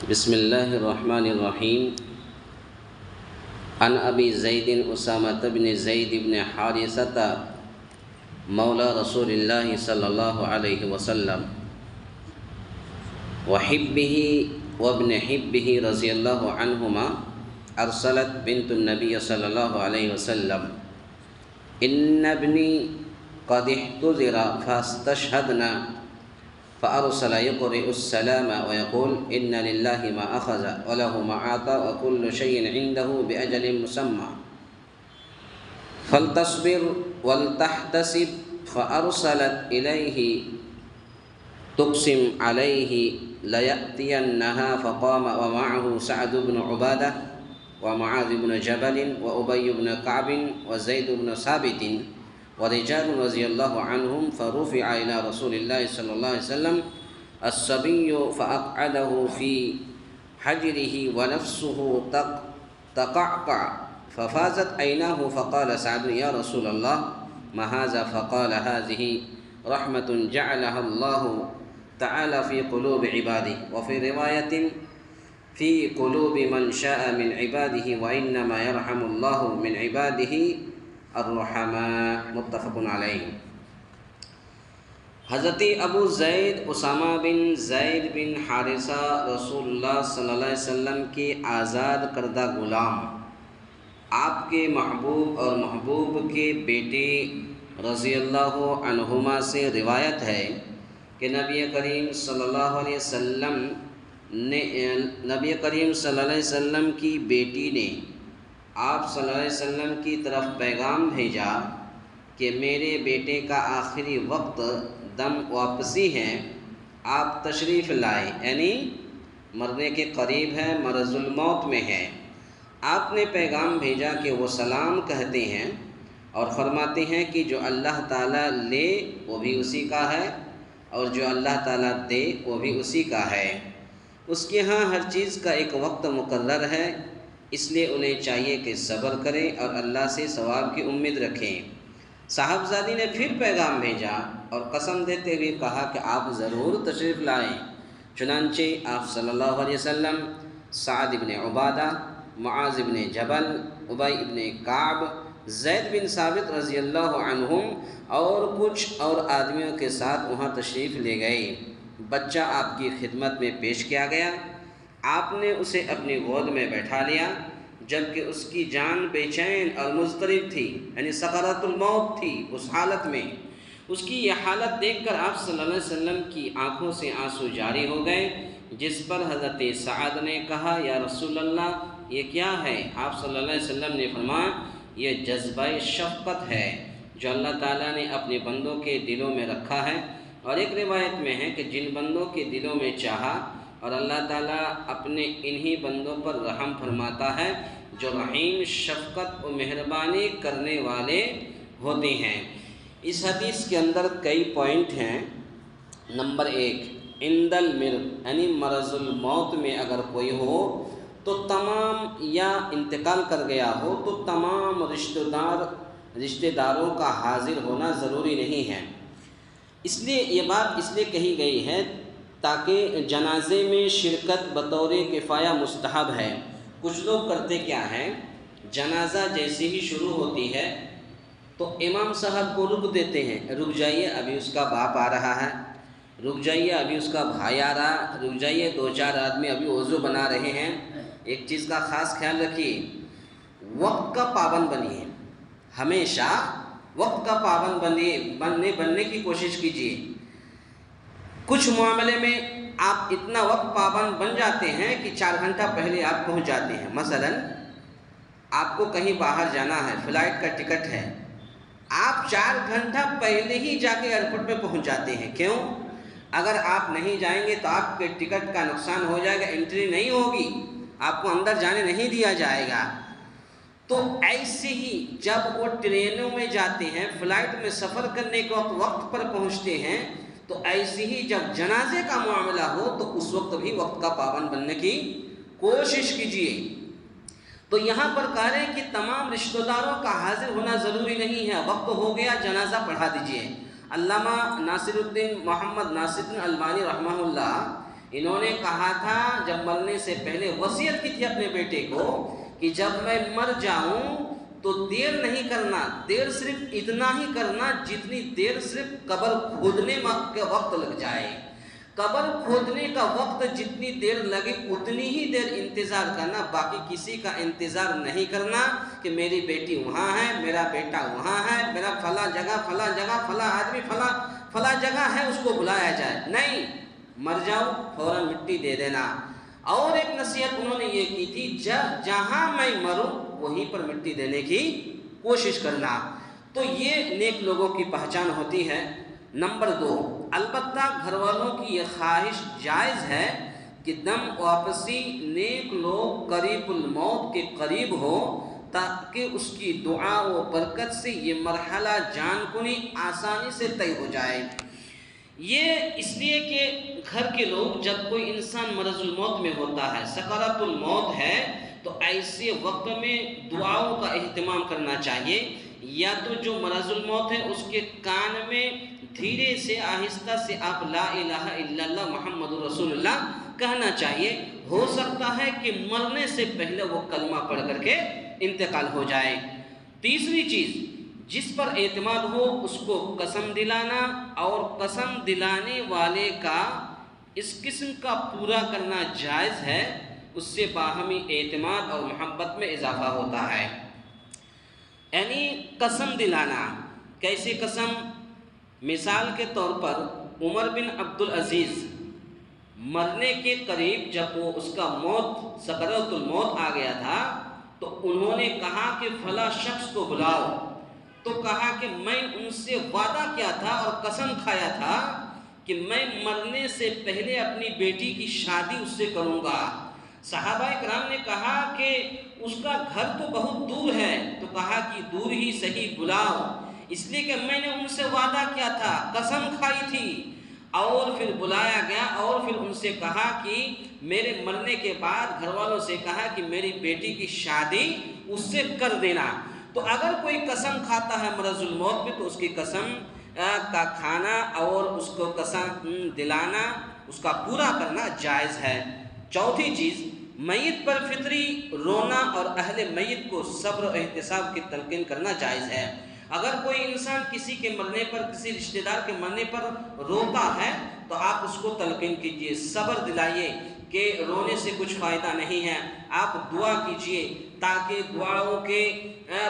بسم الله الرحمن الرحيم. عن أبي زيد أسامة بن زيد بن حارثة مولى رسول الله صلى الله عليه وسلم وحبه وابن حبه رضي الله عنهما أرسلت بنت النبي صلى الله عليه وسلم إن ابني قد احتضر فاستشهدنا، فأرسل يقرئ السلام ويقول إن لله ما أخذ وله ما أعطى وكل شيء عنده بأجل مسمى فلتصبر ولتحتسب. فأرسلت إليه تقسم عليه ليأتينها، فقام ومعه سعد بن عبادة ومعاذ بن جبل وأبي بن كعب وزيد بن ثابت ورجال رضي الله عنهم، فرفع إلى رسول الله صلى الله عليه وسلم الصبي فأقعده في حجره ونفسه تقعقع، ففازت عيناه، فقال سعد يا رسول الله ما هذا؟ فقال هذه رحمة جعلها الله تعالى في قلوب عباده، وفي رواية في قلوب من شاء من عباده، وإنما يرحم الله من عباده الرحماء. متفق علیہ. حضرت ابو زید اسامہ بن زید بن حارثہ رسول اللہ صلی اللہ علیہ وسلم کے آزاد کردہ غلام، آپ کے محبوب اور محبوب کے بیٹے رضی اللہ عنہما سے روایت ہے کہ نبی کریم صلی اللہ علیہ وسلم کی بیٹی نے آپ صلی اللہ علیہ وسلم کی طرف پیغام بھیجا کہ میرے بیٹے کا آخری وقت دم واپسی ہے، آپ تشریف لائے، یعنی مرنے کے قریب ہے، مرض الموت میں ہے. آپ نے پیغام بھیجا کہ وہ سلام کہتے ہیں اور فرماتے ہیں کہ جو اللہ تعالیٰ لے وہ بھی اسی کا ہے اور جو اللہ تعالیٰ دے وہ بھی اسی کا ہے. اس کے ہاں ہر چیز کا ایک وقت مقرر ہے، اس لیے انہیں چاہیے کہ صبر کریں اور اللہ سے ثواب کی امید رکھیں. صاحبزادی نے پھر پیغام بھیجا اور قسم دیتے ہوئے کہا کہ آپ ضرور تشریف لائیں. چنانچہ آپ صلی اللہ علیہ وسلم سعد بن عبادہ، معاذ بن جبل، ابی بن کعب، زید بن ثابت رضی اللہ عنہم اور کچھ اور آدمیوں کے ساتھ وہاں تشریف لے گئے. بچہ آپ کی خدمت میں پیش کیا گیا. آپ نے اسے اپنی گود میں بیٹھا لیا جبکہ اس کی جان بے چین اور مضطرب تھی، یعنی سکرات الموت تھی. اس حالت میں اس کی یہ حالت دیکھ کر آپ صلی اللہ علیہ وسلم کی آنکھوں سے آنسو جاری ہو گئے، جس پر حضرت سعد نے کہا یا رسول اللہ یہ کیا ہے؟ آپ صلی اللہ علیہ وسلم نے فرمایا یہ جذبہ شفقت ہے جو اللہ تعالیٰ نے اپنے بندوں کے دلوں میں رکھا ہے. اور ایک روایت میں ہے کہ جن بندوں کے دلوں میں چاہا، اور اللہ تعالیٰ اپنے انہی بندوں پر رحم فرماتا ہے جو رحیم، شفقت و مہربانی کرنے والے ہوتے ہیں. اس حدیث کے اندر کئی پوائنٹ ہیں. نمبر 1، عند المرض، یعنی مرض الموت میں اگر کوئی ہو تو تمام، یا انتقال کر گیا ہو تو تمام رشتہ داروں کا حاضر ہونا ضروری نہیں ہے. اس لیے یہ بات اس لیے کہی گئی ہے تاکہ جنازے میں شرکت بطور کفایہ مستحب ہے. کچھ لوگ کرتے کیا ہیں، جنازہ جیسے ہی شروع ہوتی ہے تو امام صاحب کو رک دیتے ہیں، رک جائیے ابھی اس کا باپ آ رہا ہے، رک جائیے ابھی اس کا بھائی آ رہا، رک جائیے 2-4 آدمی ابھی وضو بنا رہے ہیں. ایک چیز کا خاص خیال رکھیے، وقت کا پابند بنیے، ہمیشہ وقت کا پابند بننے کی کوشش کیجیے. کچھ معاملے میں آپ اتنا وقت پابند بن جاتے ہیں کہ 4 گھنٹہ پہلے آپ پہنچ جاتے ہیں. مثلا آپ کو کہیں باہر جانا ہے، فلائٹ کا ٹکٹ ہے، آپ 4 گھنٹہ پہلے ہی جا کے ایئرپورٹ پہ پہنچ جاتے ہیں. کیوں؟ اگر آپ نہیں جائیں گے تو آپ کے ٹکٹ کا نقصان ہو جائے گا، انٹری نہیں ہوگی، آپ کو اندر جانے نہیں دیا جائے گا. تو ایسے ہی جب وہ ٹرینوں میں جاتے ہیں، فلائٹ میں سفر کرنے کے وقت پر پہنچتے ہیں، تو ایسے ہی جب جنازے کا معاملہ ہو تو اس وقت بھی وقت کا پابند بننے کی کوشش کیجیے. تو یہاں پر کہہ رہے ہیں کہ تمام رشتہ داروں کا حاضر ہونا ضروری نہیں ہے، وقت ہو گیا جنازہ پڑھا دیجیے. علامہ ناصر الدین محمد ناصر الدین البانی رحمہ اللہ انہوں نے کہا تھا جب مرنے سے پہلے وصیت کی تھی اپنے بیٹے کو کہ جب میں مر جاؤں تو دیر نہیں کرنا، دیر صرف اتنا ہی کرنا جتنی دیر صرف قبر کھودنے کے وقت لگ جائے، قبر کھودنے کا وقت جتنی دیر لگے اتنی ہی دیر انتظار کرنا، باقی کسی کا انتظار نہیں کرنا کہ میری بیٹی وہاں ہے، میرا بیٹا وہاں ہے، میرا فلاں جگہ فلاں آدمی فلاں جگہ ہے، اس کو بلایا جائے، نہیں، مر جاؤ فوراً مٹی دے دینا۔ اور ایک نصیحت انہوں نے یہ کی تھی جہاں میں مروں وہیں پر مٹی دینے کی کوشش کرنا۔ تو یہ نیک لوگوں کی پہچان ہوتی ہے۔ نمبر 2، البتہ گھر والوں کی یہ خواہش جائز ہے کہ دم واپسی نیک لوگ قریب الموت کے قریب ہو تاکہ اس کی دعا و برکت سے یہ مرحلہ جان کنی آسانی سے طے ہو جائے۔ یہ اس لیے کہ گھر کے لوگ جب کوئی انسان مرض الموت میں ہوتا ہے، سکرات الموت ہے، تو ایسے وقت میں دعاؤں کا اہتمام کرنا چاہیے۔ یا تو جو مرض الموت ہے اس کے کان میں دھیرے سے آہستہ سے آپ لا الہ الا اللہ محمد رسول اللہ کہنا چاہیے، ہو سکتا ہے کہ مرنے سے پہلے وہ کلمہ پڑھ کر کے انتقال ہو جائے۔ تیسری چیز جس پر اعتماد ہو اس کو قسم دلانا، اور قسم دلانے والے کا اس قسم کا پورا کرنا جائز ہے، اس سے باہمی اعتماد اور محبت میں اضافہ ہوتا ہے۔ یعنی قسم دلانا، کیسے قسم؟ مثال کے طور پر عمر بن عبدالعزیز مرنے کے قریب جب وہ اس کا موت سکرات الموت آ گیا تھا تو انہوں نے کہا کہ فلاں شخص کو بلاؤ، تو کہا کہ میں ان سے وعدہ کیا تھا اور قسم کھایا تھا کہ میں مرنے سے پہلے اپنی بیٹی کی شادی اس سے کروں گا۔ صحابہ کرام نے کہا کہ اس کا گھر تو بہت دور ہے، تو کہا کہ دور ہی صحیح بلاؤ، اس لیے کہ میں نے ان سے وعدہ کیا تھا، قسم کھائی تھی۔ اور پھر بلایا گیا اور پھر ان سے کہا کہ میرے مرنے کے بعد گھر والوں سے کہا کہ میری بیٹی کی شادی اس سے کر دینا۔ تو اگر کوئی قسم کھاتا ہے مرض الموت میں تو اس کی قسم کا کھانا اور اس کو قسم دلانا، اس کا پورا کرنا جائز ہے۔ چوتھی چیز، میت پر فطری رونا اور اہل میت کو صبر و احتساب کی تلقین کرنا جائز ہے۔ اگر کوئی انسان کسی کے مرنے پر، کسی رشتہ دار کے مرنے پر روتا ہے تو آپ اس کو تلقین کیجئے، صبر دلائیے کہ رونے سے کچھ فائدہ نہیں ہے، آپ دعا کیجئے تاکہ دعاؤں کے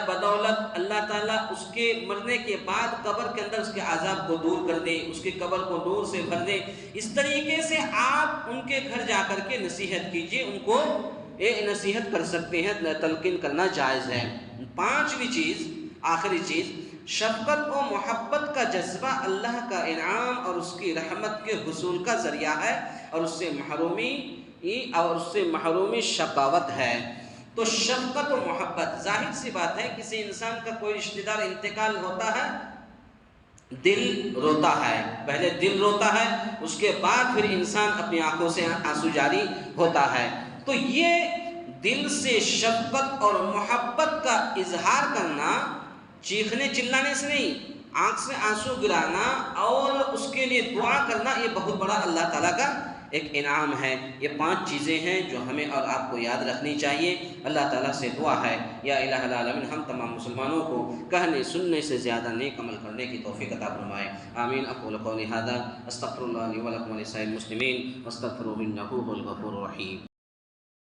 بدولت اللہ تعالیٰ اس کے مرنے کے بعد قبر کے اندر اس کے عذاب کو دور کر دے، اس کی قبر کو نور سے بھر دے۔ اس طریقے سے آپ ان کے گھر جا کر کے نصیحت کیجئے، ان کو نصیحت کر سکتے ہیں، تلقین کرنا جائز ہے۔ پانچویں چیز، آخری چیز، شفقت و محبت کا جذبہ اللہ کا انعام اور اس کی رحمت کے حصول کا ذریعہ ہے، اور اس سے محرومی شقاوت ہے۔ تو شفقت و محبت، ظاہر سی بات ہے کسی انسان کا کوئی رشتہ دار انتقال ہوتا ہے، دل روتا ہے، پہلے دل روتا ہے، اس کے بعد پھر انسان اپنی آنکھوں سے آنسو جاری ہوتا ہے۔ تو یہ دل سے شفقت اور محبت کا اظہار کرنا چیخنے چلانے سے نہیں، آنکھ سے آنسو گرانا اور اس کے لیے دعا کرنا، یہ بہت بڑا اللہ تعالیٰ کا ایک انعام ہے۔ یہ 5 چیزیں ہیں جو ہمیں اور آپ کو یاد رکھنی چاہیے۔ اللہ تعالیٰ سے دعا ہے یا الہ العالمین ہم تمام مسلمانوں کو کہنے سننے سے زیادہ نیک عمل کرنے کی توفیق عطا فرمائے، آمین۔ اقول قولی ھذا استغفر اللہ لی ولکم ولسائر المسلمین واستغفروہ انہ هو الغفور الرحیم۔